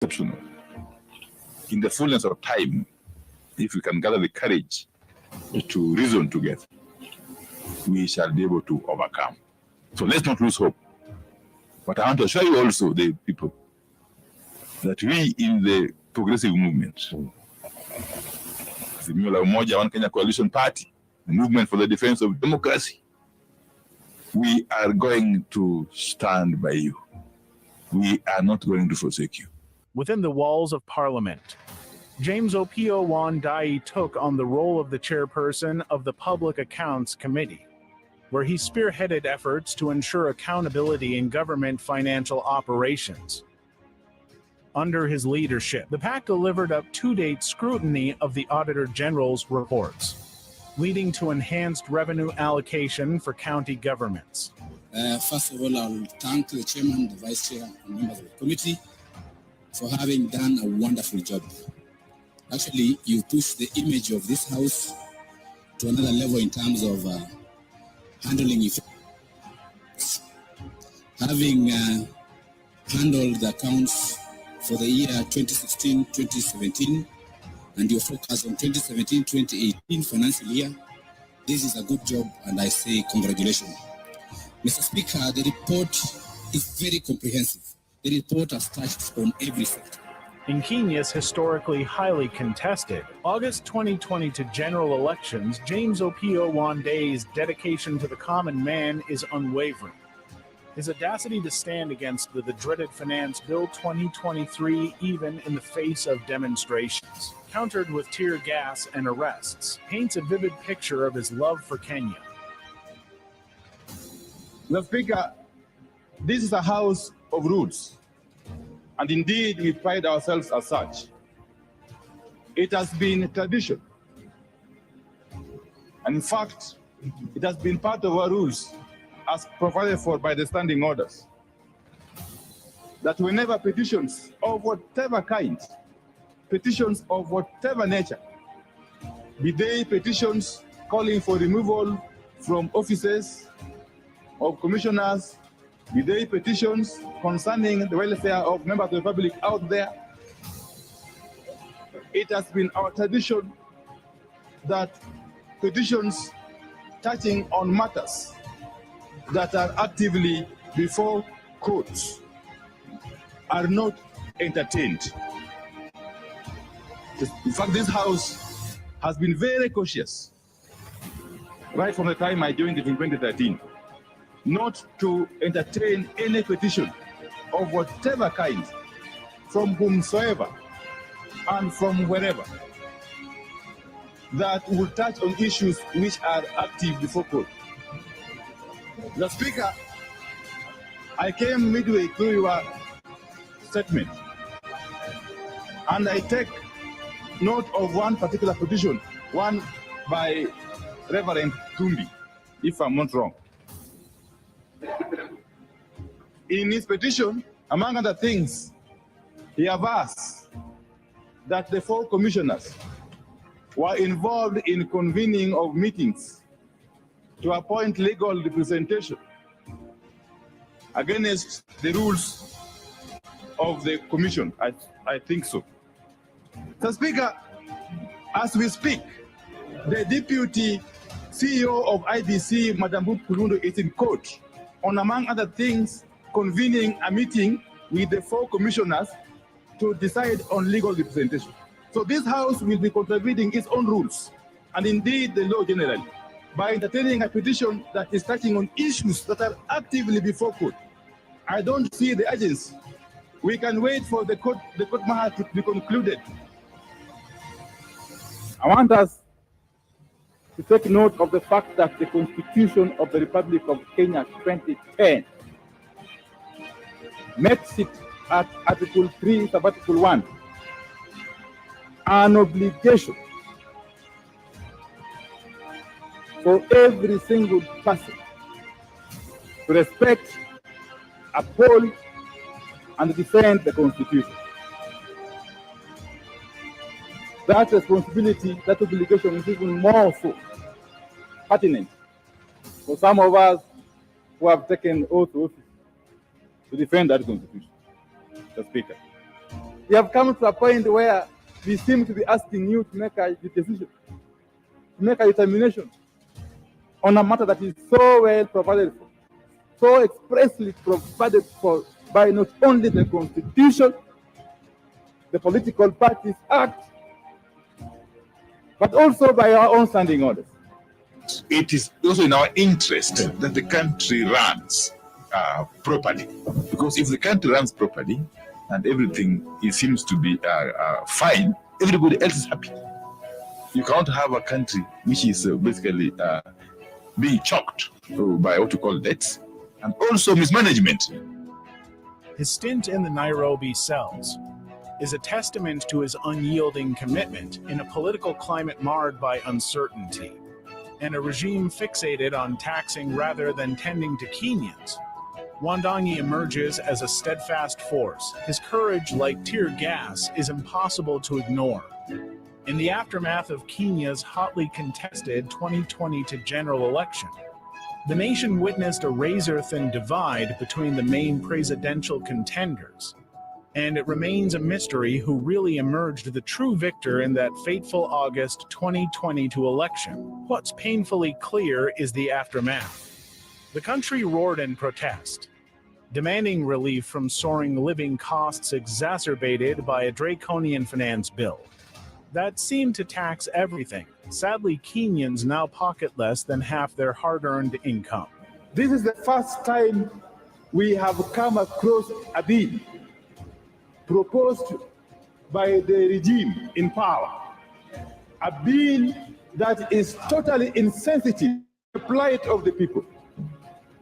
exceptional. In the fullness of time, if we can gather the courage to reason together, we shall be able to overcome. So let's not lose hope. But I want to assure you also, the people, that we in the progressive movement, the Mula Umoja One Kenya Coalition Party, the movement for the defense of democracy, we are going to stand by you. We are not going to forsake you. Within the walls of Parliament, James Opiyo Wandayi took on the role of the chairperson of the Public Accounts Committee, where he spearheaded efforts to ensure accountability in government financial operations. Under his leadership, the PAC delivered up-to-date scrutiny of the Auditor General's reports, leading to enhanced revenue allocation for county governments. First of all, I'll thank the chairman, the vice chair, and members of the committee for having done a wonderful job. Actually, you pushed the image of this house to another level in terms of handling it. Having handled the accounts for the year 2016-2017 and your focus on 2017-2018 financial year, this is a good job and I say congratulations. Mr. Speaker, the report is very comprehensive. The report has touched on every sector. In Kenya's historically highly contested August 2022 general elections, James Opiyo Wandayi's dedication to the common man is unwavering. His audacity to stand against the dreaded Finance Bill 2023, even in the face of demonstrations, countered with tear gas and arrests, paints a vivid picture of his love for Kenya. Mr. Speaker, this is a house of rules, and indeed we pride ourselves as such. It has been a tradition, and in fact, it has been part of our rules as provided for by the standing orders, that whenever petitions of whatever kind, petitions of whatever nature, be they petitions calling for removal from offices of commissioners, be they petitions concerning the welfare of members of the public out there, it has been our tradition that petitions touching on matters that are actively before courts are not entertained. In fact, this House has been very cautious, right from the time I joined it in 2013, not to entertain any petition of whatever kind, from whomsoever and from wherever, that will touch on issues which are active before court. The Speaker, I came midway through your statement, and I take note of one particular petition, one by Reverend Tumbi, if I'm not wrong. In his petition, among other things, he averts that the 4 commissioners were involved in convening of meetings to appoint legal representation against the rules of the commission. I think so. So, Speaker, as we speak, the Deputy CEO of IBC, Madam Kulundu, is in court on, among other things, convening a meeting with the 4 commissioners to decide on legal representation. So this House will be contravening its own rules, and indeed the law generally, by entertaining a petition that is touching on issues that are actively before court. I don't see the urgency. We can wait for the court matter to be concluded. I want us to take note of the fact that the Constitution of the Republic of Kenya 2010 makes it at Article 3, Sub-Article 1, an obligation for every single person to respect, uphold, and defend the Constitution. That responsibility, that obligation is even more so pertinent for some of us who have taken oath of office to defend that Constitution. Mr. Speaker. We have come to a point where we seem to be asking you to make a decision, to make a determination on a matter that is so well provided for, so expressly provided for by not only the Constitution, the Political Parties Act, but also by our own standing orders. It is also in our interest that the country runs properly, because if the country runs properly and everything seems to be fine, everybody else is happy. You can't have a country which is basically being choked by what you call debts and also mismanagement. His stint in the Nairobi cells is a testament to his unyielding commitment in a political climate marred by uncertainty and a regime fixated on taxing rather than tending to Kenyans. Wandayi emerges as a steadfast force. His courage, like tear gas, is impossible to ignore. In the aftermath of Kenya's hotly contested 2022 general election, the nation witnessed a razor-thin divide between the main presidential contenders, and it remains a mystery who really emerged the true victor in that fateful August 2022 election. What's painfully clear is the aftermath. The country roared in protest, demanding relief from soaring living costs exacerbated by a draconian finance bill that seemed to tax everything. Sadly, Kenyans now pocket less than half their hard-earned income. This is the first time we have come across a bill proposed by the regime in power, a bill that is totally insensitive to the plight of the people.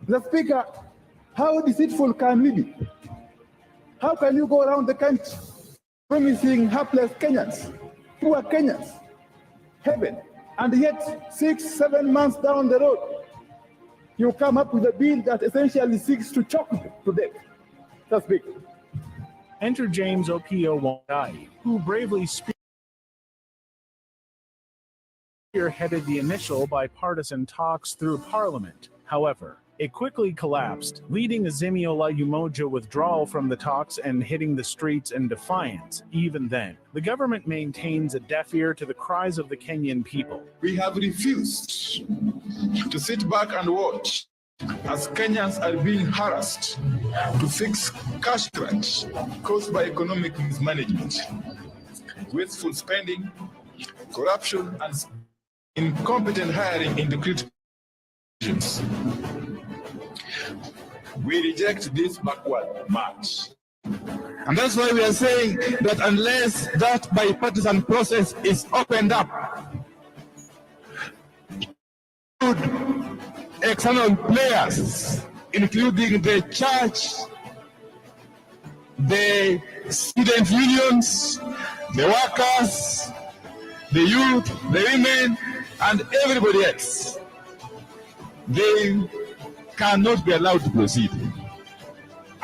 The Speaker, how deceitful can we be? How can you go around the country promising hapless Kenyans, poor Kenyans, heaven, and yet 6-7 months down the road, you come up with a bill that essentially seeks to choke them to death? The Speaker. Enter James Opiyo Wandayi, who bravely spearheaded the initial bipartisan talks through Parliament. However, it quickly collapsed, leading Azimio la Umoja withdrawal from the talks and hitting the streets in defiance. Even then, the government maintains a deaf ear to the cries of the Kenyan people. We have refused to sit back and watch as Kenyans are being harassed to fix cash crunch caused by economic mismanagement, wasteful spending, corruption, and incompetent hiring in the critical regions. We reject this backward march. And that's why we are saying that unless that bipartisan process is opened up, external players, including the church, the student unions, the workers, the youth, the women, and everybody else, they cannot be allowed to proceed.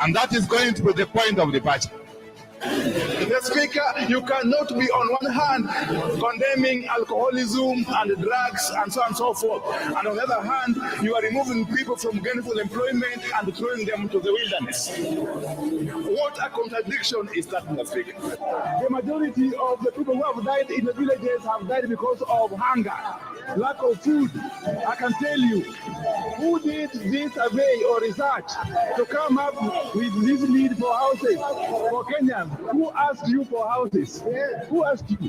And that is going to be the point of the party. The Speaker, you cannot be on one hand condemning alcoholism and drugs and so on and so forth, and on the other hand, you are removing people from gainful employment and throwing them to the wilderness. What a contradiction is that, Mr. Speaker? The majority of the people who have died in the villages have died because of hunger, lack of food. I can tell you, who did this survey or research to come up with this need for houses for Kenyans? Who asked you for houses? Who asked you?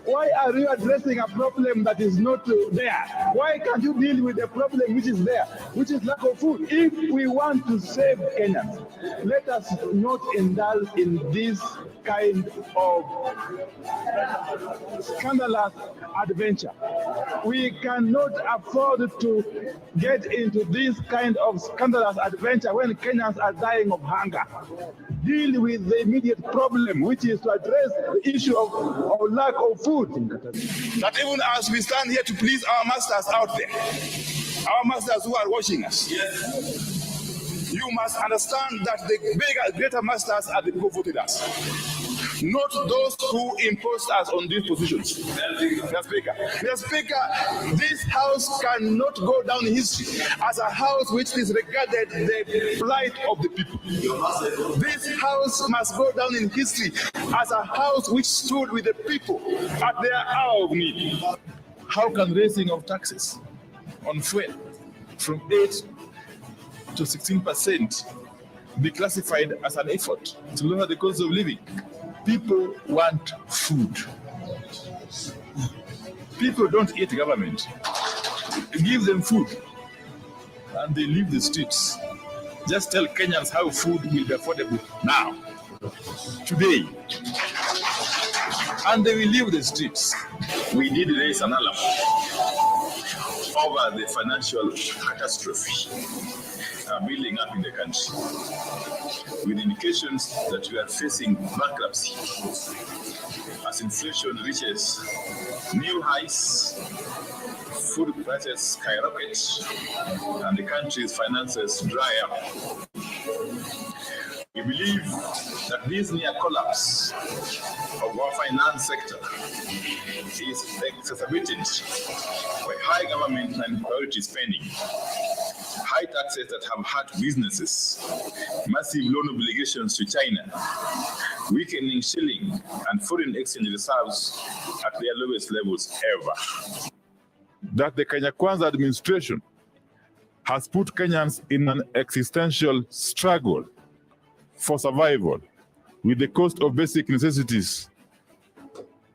Why are you addressing a problem that is not there? Why can't you deal with a problem which is there, which is lack of food? If we want to save Kenyans, let us not indulge in this kind of scandalous adventure. We cannot afford to get into this kind of scandalous adventure when Kenyans are dying of hunger. Deal with the immediate problem, which is to address the issue of lack of food. That even as we stand here to please our masters out there, our masters who are watching us, you must understand that the bigger, greater masters are the people who voted us. not those who imposed us on these positions. Mr. Speaker, this house cannot go down in history as a house which disregarded the plight of the people. This house must go down in history as a house which stood with the people at their hour of need. How can raising of taxes on fuel from 8 to 16% be classified as an effort to lower the cost of living? People want food. People don't eat government. Give them food and they leave the streets. Just tell Kenyans how food will be affordable now, today, and they will leave the streets. We did raise an alarm over the financial catastrophe building up in the country, with indications that we are facing bankruptcy as inflation reaches new highs, food prices skyrocket, and the country's finances dry up. We believe that this near collapse of our finance sector is exacerbated by high government and priority spending, high taxes that have hurt businesses, massive loan obligations to China, weakening shilling, and foreign exchange reserves at their lowest levels ever. That the Kenya Kwanza administration has put Kenyans in an existential struggle for survival, with the cost of basic necessities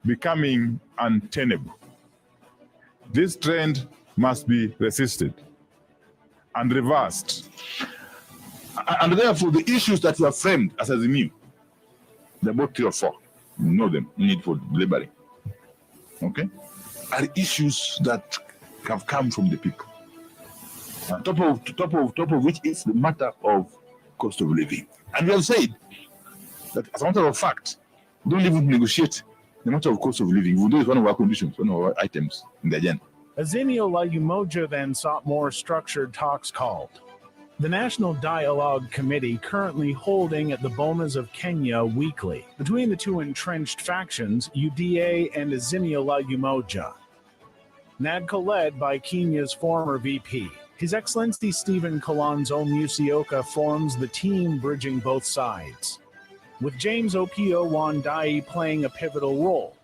becoming untenable. This trend must be resisted and reversed. And therefore, the issues that were framed as new, they're about 3 or 4. You know them, you need for laboring. Okay? Are issues that have come from the people. On top of which is the matter of cost of living. And we have said that as a matter of fact, we don't even negotiate the matter of cost of living. We do is one of our conditions, one of our items in the agenda. Azimio la Umoja then sought more structured talks called the National Dialogue Committee, currently holding at the Bomas of Kenya weekly between the two entrenched factions, UDA and Azimio la Umoja. NADCO led by Kenya's former VP. His Excellency Stephen Kalonzo Musyoka forms the team bridging both sides, with James Opiyo Wandayi playing a pivotal role.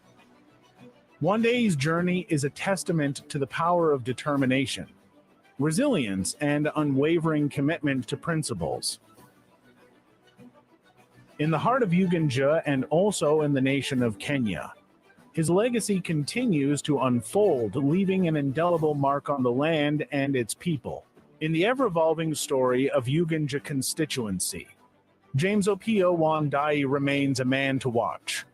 Wandayi's journey is a testament to the power of determination, resilience, and unwavering commitment to principles. In the heart of Uganda and also in the nation of Kenya, his legacy continues to unfold, leaving an indelible mark on the land and its people. In the ever-evolving story of Uganda constituency, James Opiyo Wandayi remains a man to watch.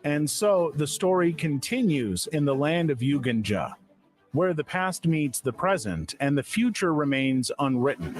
And so the story continues in the land of Uganda, where the past meets the present and the future remains unwritten.